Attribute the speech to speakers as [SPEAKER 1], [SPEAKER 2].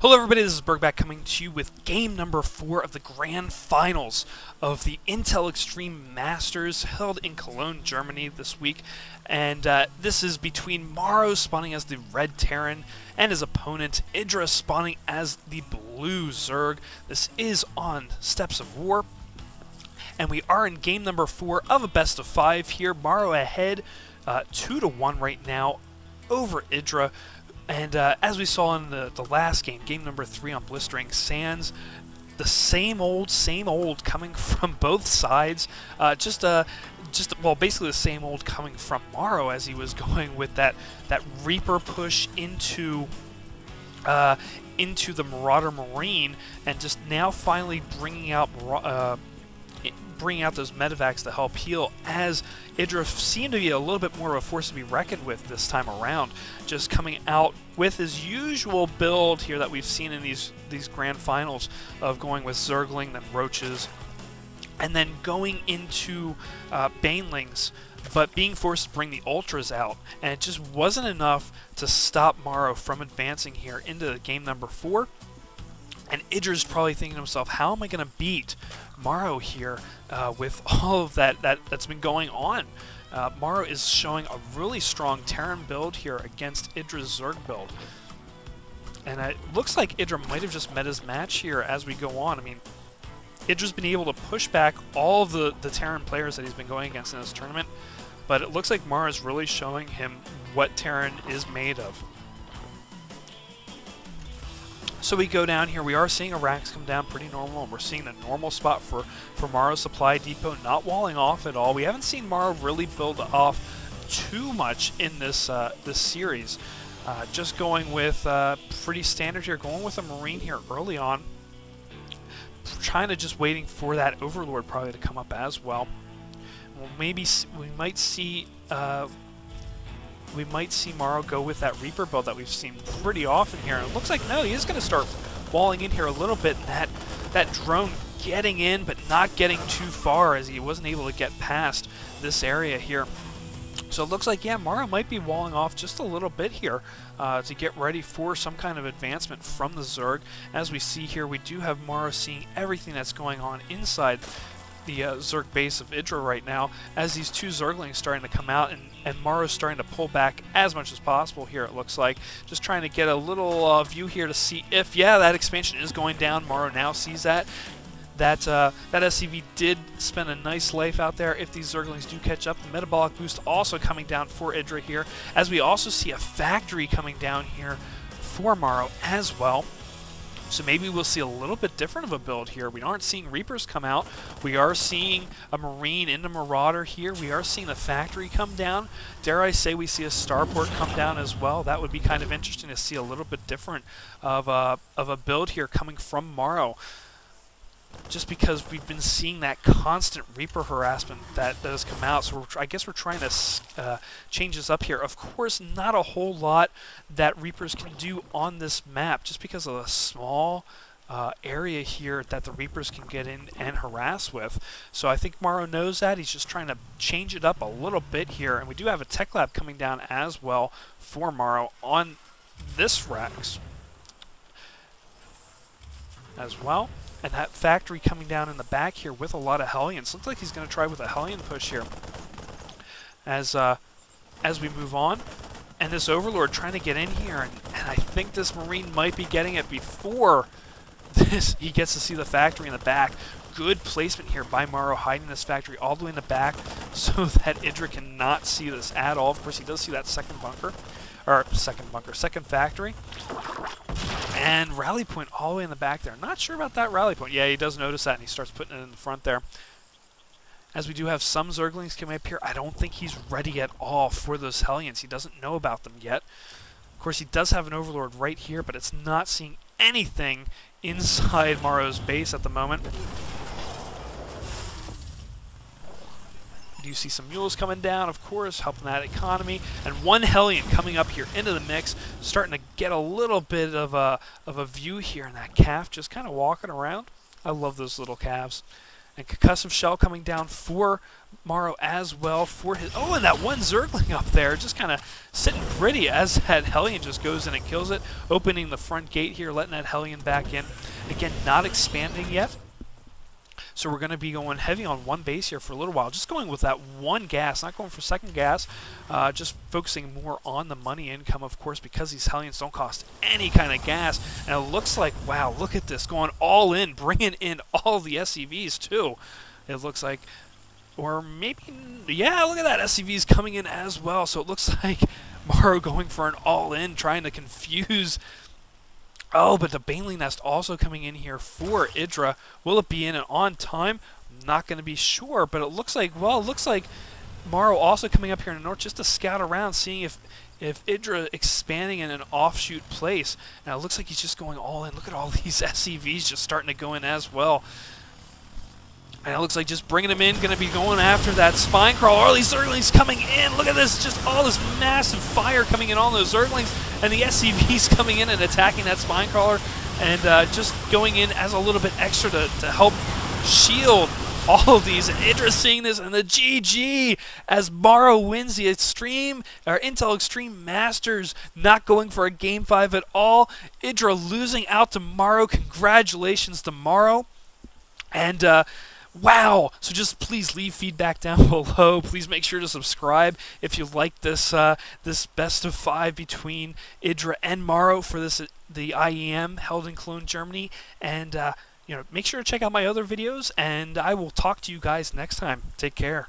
[SPEAKER 1] Hello everybody, this is Burgback coming to you with game number 4 of the grand finals of the Intel Extreme Masters held in Cologne, Germany this week. And this is between Morrow spawning as the red Terran and his opponent IdrA spawning as the blue Zerg. This is on Steps of War. And we are in game number 4 of a best of 5 here. Morrow ahead 2-1 right now over IdrA. And as we saw in the last game, game number 3 on Blistering Sands, the same old coming from both sides. Well, basically the same old coming from Morrow as he was going with that Reaper push into the Marauder Marine, and just now finally bringing out those medevacs to help heal, as IdrA seemed to be a little bit more of a force to be reckoned with this time around, just coming out with his usual build here that we've seen in these grand finals of going with Zergling, then Roaches, and then going into Banelings, but being forced to bring the Ultras out, and it just wasn't enough to stop Morrow from advancing here into game number 4. And IdrA's probably thinking to himself, how am I going to beat Morrow here with all of that's been going on? Morrow is showing a really strong Terran build here against IdrA's Zerg build. And it looks like IdrA might have just met his match here as we go on. I mean, IdrA's been able to push back all of the Terran players that he's been going against in this tournament, but it looks like Morrow is really showing him what Terran is made of. So we go down here, we are seeing Iraqs come down pretty normal, and we're seeing a normal spot for Morrow's supply depot, not walling off at all. We haven't seen Morrow really build off too much in this series. Just going with pretty standard here, going with a Marine here early on, trying to just waiting for that Overlord probably to come up as well. Well, maybe we might see Morrow go with that Reaper build that we've seen pretty often here. And it looks like, no, he is going to start walling in here a little bit. And that drone getting in, but not getting too far, as he wasn't able to get past this area here. So it looks like, yeah, Morrow might be walling off just a little bit here to get ready for some kind of advancement from the Zerg. As we see here, we do have Morrow seeing everything that's going on inside the Zerg base of IdrA right now, as these two Zerglings starting to come out, and Morrow's starting to pull back as much as possible here, it looks like. Just trying to get a little view here to see if, yeah, that expansion is going down. Morrow now sees that. That SCV did spend a nice life out there. If these Zerglings do catch up, the metabolic boost also coming down for IdrA here, as we also see a factory coming down here for Morrow as well. So maybe we'll see a little bit different of a build here. We aren't seeing Reapers come out. We are seeing a Marine into Marauder here. We are seeing the factory come down. Dare I say we see a starport come down as well. That would be kind of interesting to see a little bit different of a build here coming from Morrow. Just because we've been seeing that constant Reaper harassment that has come out, so I guess we're trying to change this up here. Of course, not a whole lot that Reapers can do on this map, just because of the small area here that the Reapers can get in and harass with. So I think Morrow knows that. He's just trying to change it up a little bit here, and we do have a Tech Lab coming down as well for Morrow on this Rex as well. And that factory coming down in the back here with a lot of Hellions. Looks like he's going to try with a Hellion push here as we move on. And this Overlord trying to get in here, and I think this Marine might be getting it before he gets to see the factory in the back. Good placement here by Morrow, hiding this factory all the way in the back so that IdrA cannot see this at all. Of course, he does see that second factory. And rally point all the way in the back there. Not sure about that rally point. Yeah, he does notice that, and he starts putting it in the front there. As we do have some Zerglings coming up here, I don't think he's ready at all for those Hellions. He doesn't know about them yet. Of course, he does have an Overlord right here, but it's not seeing anything inside Morrow's base at the moment. You see some mules coming down, of course, helping that economy, and one Hellion coming up here into the mix, starting to get a little bit of a view here, and that calf just kind of walking around. I love those little calves. And Concussive Shell coming down for Morrow as well for his... Oh, and that one Zergling up there just kind of sitting pretty as that Hellion just goes in and kills it. Opening the front gate here, letting that Hellion back in. Again, not expanding yet. So we're going to be going heavy on one base here for a little while. Just going with that one gas, not going for second gas. Just focusing more on the money income, of course, because these Hellions don't cost any kind of gas. And it looks like, wow, look at this, going all in, bringing in all the SCVs too. It looks like, or maybe, yeah, look at that, SCVs coming in as well. So it looks like Morrow going for an all-in, trying to confuse... Oh, but the Baneling Nest also coming in here for IdrA. Will it be in and on time? I'm not going to be sure, but it looks like, well, it looks like Morrow also coming up here in the north just to scout around, seeing if IdrA expanding in an offshoot place. And it looks like he's just going all in. Look at all these SCVs just starting to go in as well. And it looks like just bringing them in, going to be going after that Spine Crawler. All these Zerglings coming in. Look at this, just all this massive fire coming in on those Zerglings. And the SCVs coming in and attacking that Spine Crawler. And just going in as a little bit extra to help shield all of these. And IdrA seeing this, and the GG as Morrow wins the Intel Extreme Masters, not going for a Game 5 at all. IdrA losing out to Morrow. Congratulations to Morrow. And... wow! So just please leave feedback down below. Please make sure to subscribe if you like this this best of 5 between IdrA and Morrow for the IEM held in Cologne, Germany. And you know, make sure to check out my other videos, and I will talk to you guys next time. Take care.